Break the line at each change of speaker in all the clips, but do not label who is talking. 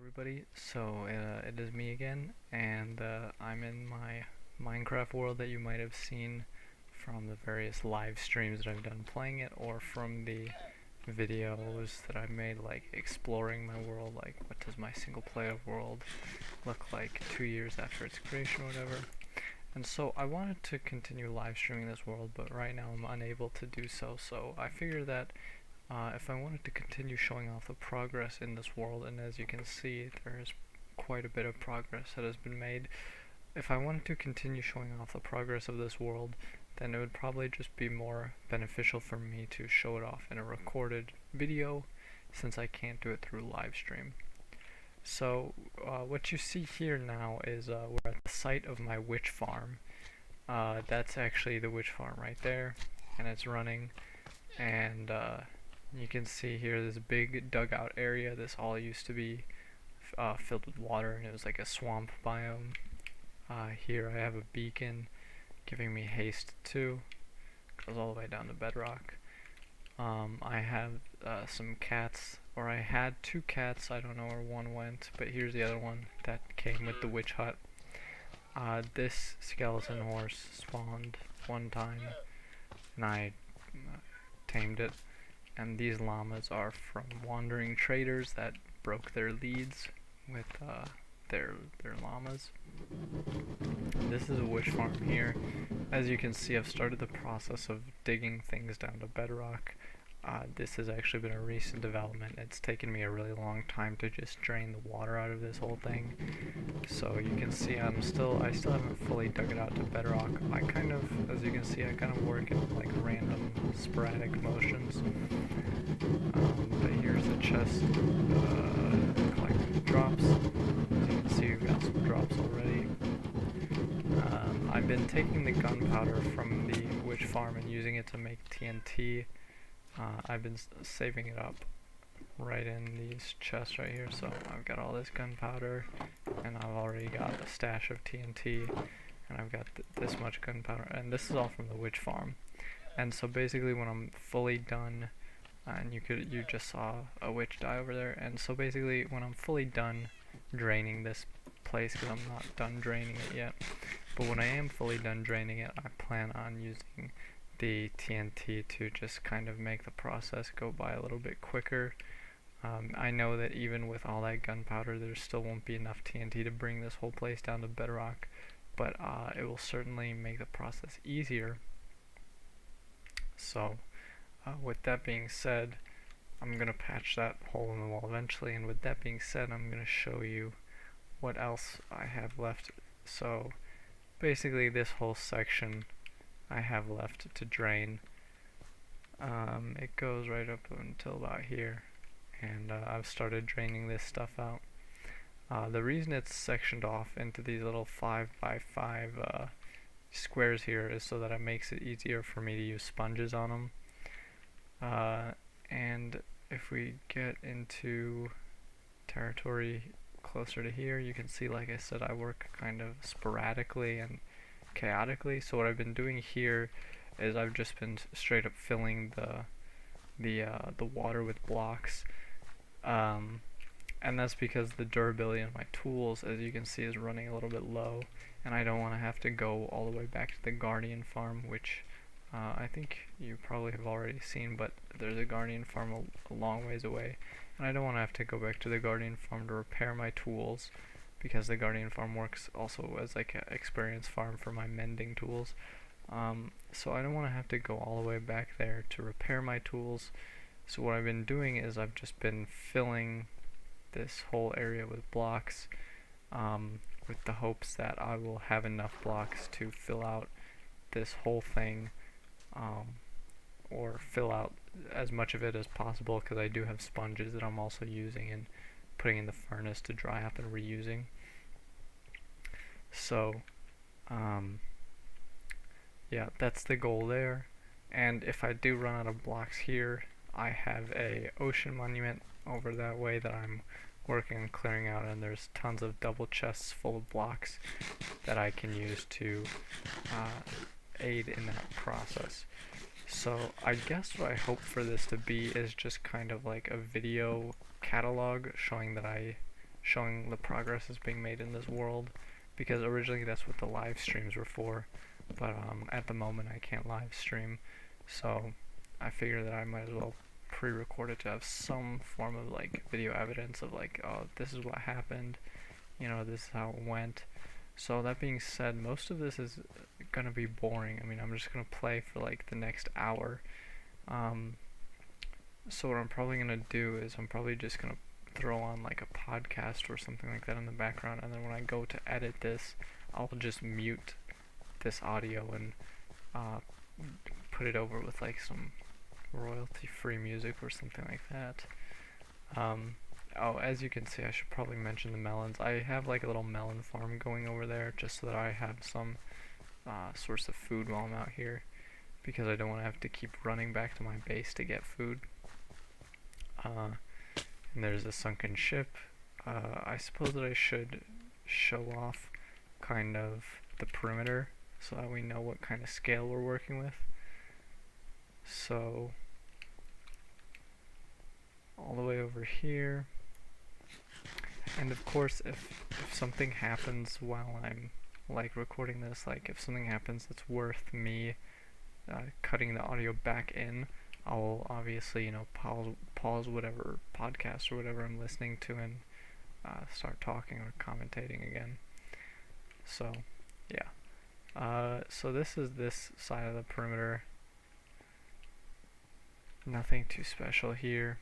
everybody. It is me again, and I'm in my Minecraft world that you might have seen from the various live streams that I've done playing it, or from the videos that I've made, like exploring my world, like what does my single player world look like 2 years after its creation or whatever. And so I wanted to continue live streaming this world, but right now I'm unable to do so, so I figured that if I wanted to continue showing off the progress in this world, and as you can see, there is quite a bit of progress that has been made. If I wanted to continue showing off the progress of this world, then it would probably just be more beneficial for me to show it off in a recorded video, since I can't do it through live stream. So what you see here now is we're at the site of my witch farm. That's actually the witch farm right there, and it's running, and you can see here this big dugout area. This all used to be filled with water, and it was like a swamp biome. Here I have a beacon giving me haste 2. Goes all the way down to bedrock. I have some cats, or I had 2 cats. I don't know where one went, but here's the other one that came with the witch hut. This skeleton horse spawned one time, and I tamed it. And these llamas are from wandering traders that broke their leads with their llamas. This is a witch farm here. As you can see, I've started the process of digging things down to bedrock. This has actually been a recent development. It's taken me a really long time to just drain the water out of this whole thing. So you can see I still haven't fully dug it out to bedrock. As you can see, I kind of work in like random sporadic motions. But here's the chest collecting drops. As you can see, we've got some drops already. I've been taking the gunpowder from the witch farm and using it to make TNT. I've been saving it up right in these chests right here, so I've got all this gunpowder, and I've already got a stash of TNT, and I've got this much gunpowder, and this is all from the witch farm. And so basically when I'm fully done, and you just saw a witch die over there, and so basically when I'm fully done draining this place, because I'm not done draining it yet, but when I am fully done draining it, I plan on using the TNT to just kind of make the process go by a little bit quicker. I know that even with all that gunpowder, there still won't be enough TNT to bring this whole place down to bedrock, but it will certainly make the process easier. So with that being said, I'm going to patch that hole in the wall eventually, and with that being said, I'm going to show you what else I have left. So basically this whole section I have left to drain. It goes right up until about here, and I've started draining this stuff out. The reason it's sectioned off into these little 5x5 squares here is so that it makes it easier for me to use sponges on them. And if we get into territory closer to here, you can see, like I said, I work kind of sporadically and chaotically. So what I've been doing here is I've just been straight up filling the water with blocks, and that's because the durability of my tools, as you can see, is running a little bit low, and I don't want to have to go all the way back to the Guardian farm, which I think you probably have already seen, but there's a Guardian farm a long ways away, and I don't want to have to go back to the Guardian farm to repair my tools, because the Guardian farm works also as like an experience farm for my mending tools. So I don't want to have to go all the way back there to repair my tools. So what I've been doing is I've just been filling this whole area with blocks, with the hopes that I will have enough blocks to fill out this whole thing, or fill out as much of it as possible, because I do have sponges that I'm also using and putting in the furnace to dry up and reusing. So yeah, that's the goal there. And if I do run out of blocks here, I have a ocean monument over that way that I'm working on clearing out, and there's tons of double chests full of blocks that I can use to aid in that process. So I guess what I hope for this to be is just kind of like a video catalog showing that I showing the progress that's being made in this world, because originally that's what the live streams were for, but at the moment I can't live stream, so I figured that I might as well pre-record it to have some form of like video evidence of like, oh, this is what happened, this is how it went. So that being said, most of this is gonna be boring. I mean, I'm just gonna play for like the next hour. So what I'm probably gonna do is I'm probably just gonna throw on like a podcast or something like that in the background, and then when I go to edit this, I'll just mute this audio and put it over with like some royalty-free music or something like that. Oh, as you can see, I should probably mention the melons. I have like a little melon farm going over there just so that I have some source of food while I'm out here, because I don't want to have to keep running back to my base to get food. And there's a sunken ship. I suppose that I should show off kind of the perimeter so that we know what kind of scale we're working with. So all the way over here, and of course if something happens while I'm like recording this, like if something happens that's worth me cutting the audio back in, I'll obviously pause whatever podcast or whatever I'm listening to and start talking or commentating again. So yeah, so this is this side of the perimeter. Nothing too special here.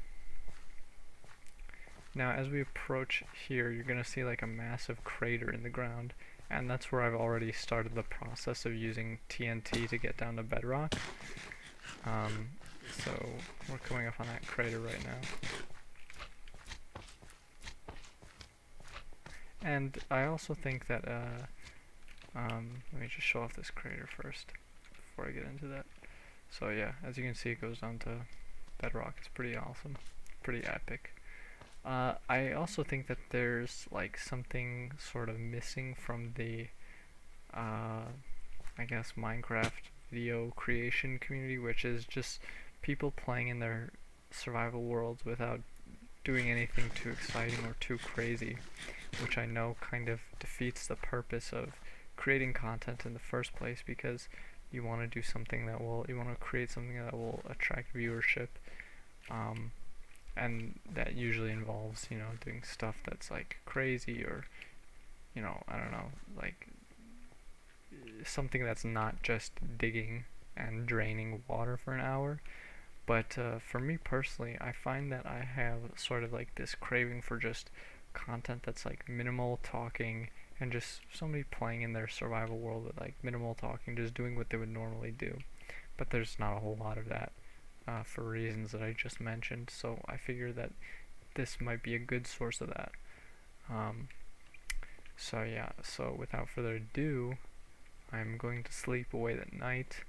Now as we approach here, you're gonna see like a massive crater in the ground, and that's where I've already started the process of using TNT to get down to bedrock. So we're coming up on that crater right now. And I also think that, let me just show off this crater first before I get into that. So yeah, as you can see, it goes down to bedrock. It's pretty awesome, pretty epic. I also think that there's like something sort of missing from the, I guess, Minecraft video creation community, which is just people playing in their survival worlds without doing anything too exciting or too crazy, which I know kind of defeats the purpose of creating content in the first place, because you want to do something that you want to create something that will attract viewership, and that usually involves, doing stuff that's like crazy, or, I don't know, like something that's not just digging and draining water for an hour. But for me personally, I find that I have sort of like this craving for just content that's like minimal talking, and just somebody playing in their survival world with like minimal talking, just doing what they would normally do. But there's not a whole lot of that for reasons that I just mentioned, so I figure that this might be a good source of that. So yeah, so without further ado, I'm going to sleep away that night,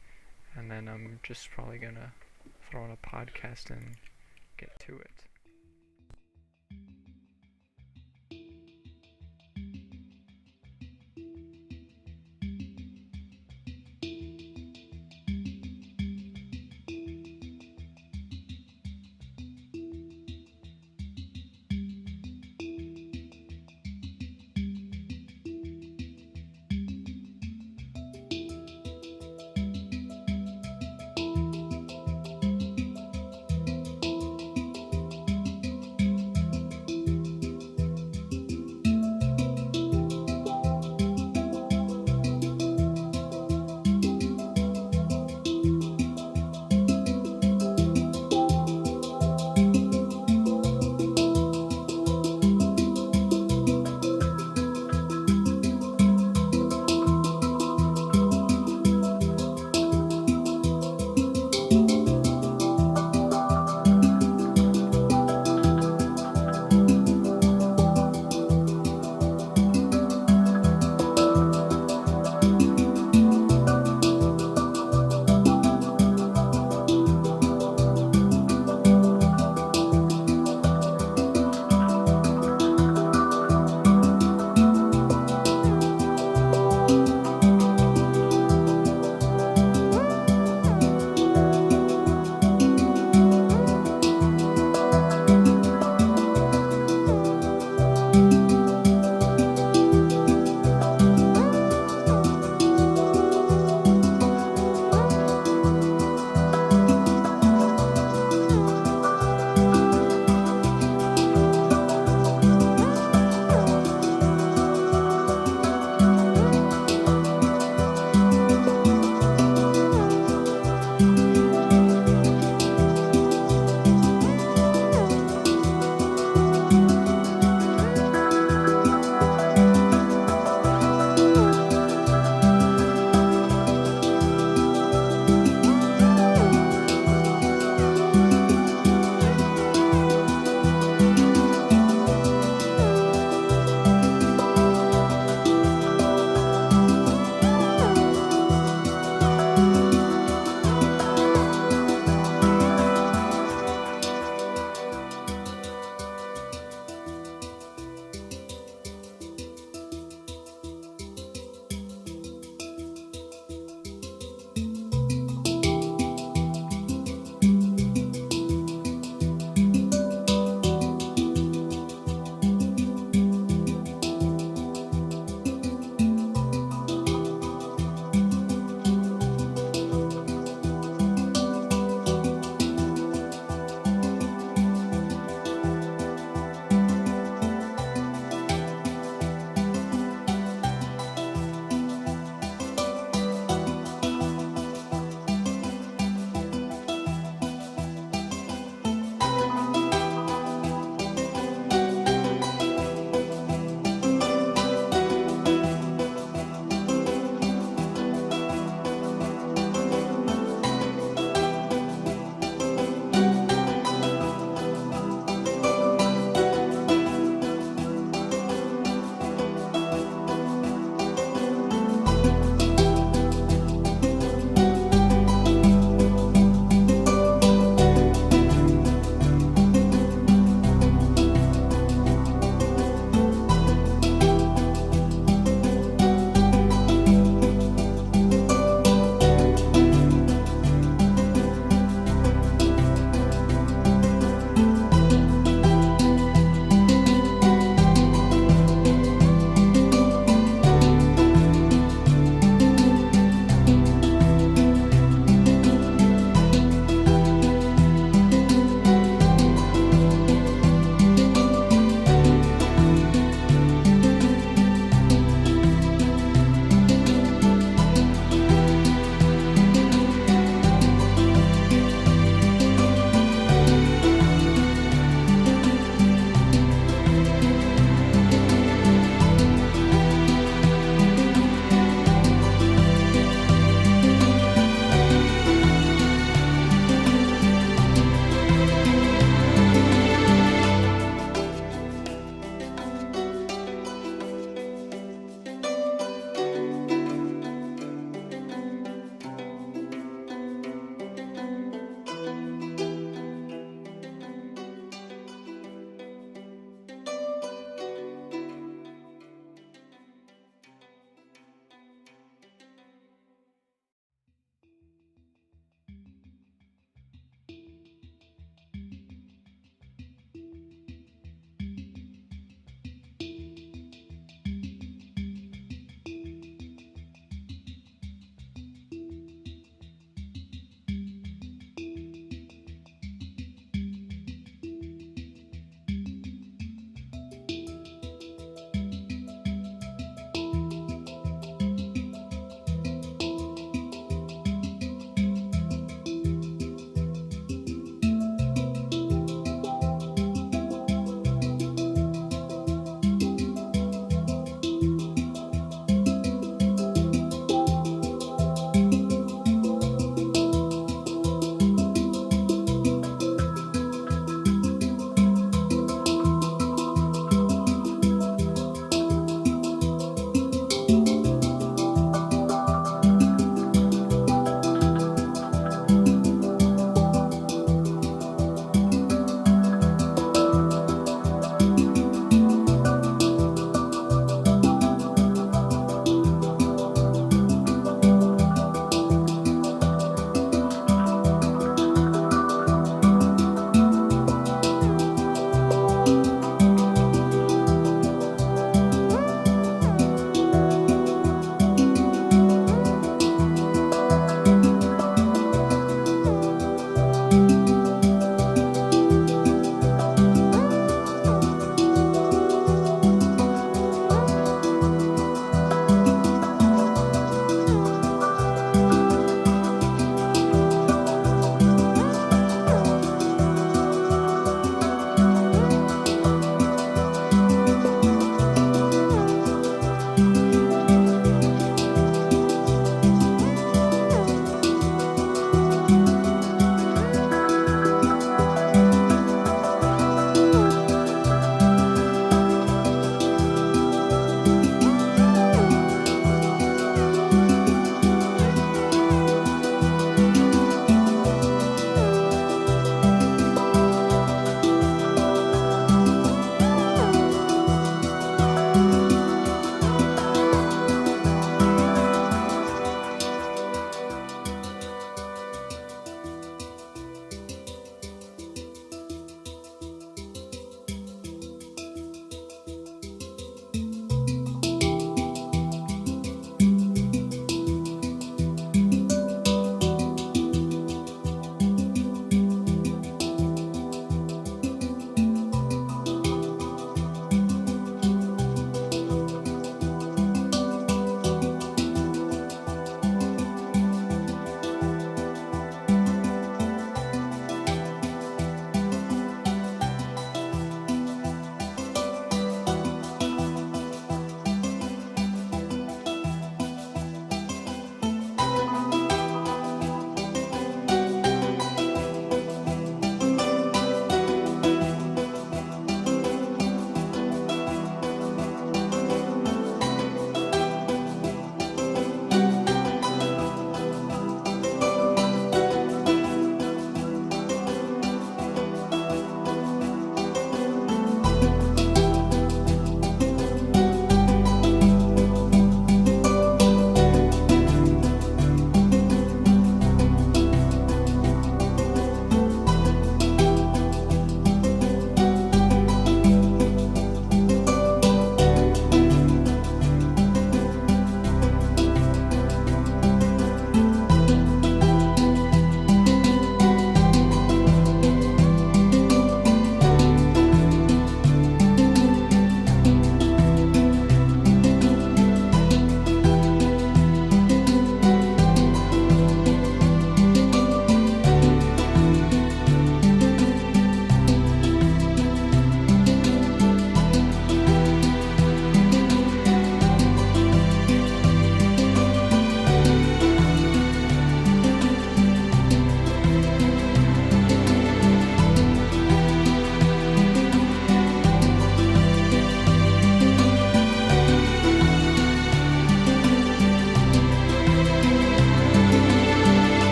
and then I'm just probably gonna throw on a podcast and get to it.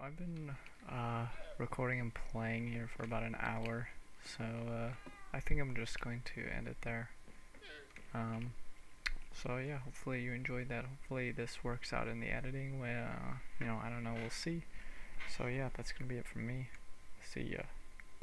I've been recording and playing here for about an hour, so I think I'm just going to end it there. So yeah, hopefully you enjoyed that. Hopefully this works out in the editing. I don't know, we'll see. So yeah, that's gonna be it from me. See ya.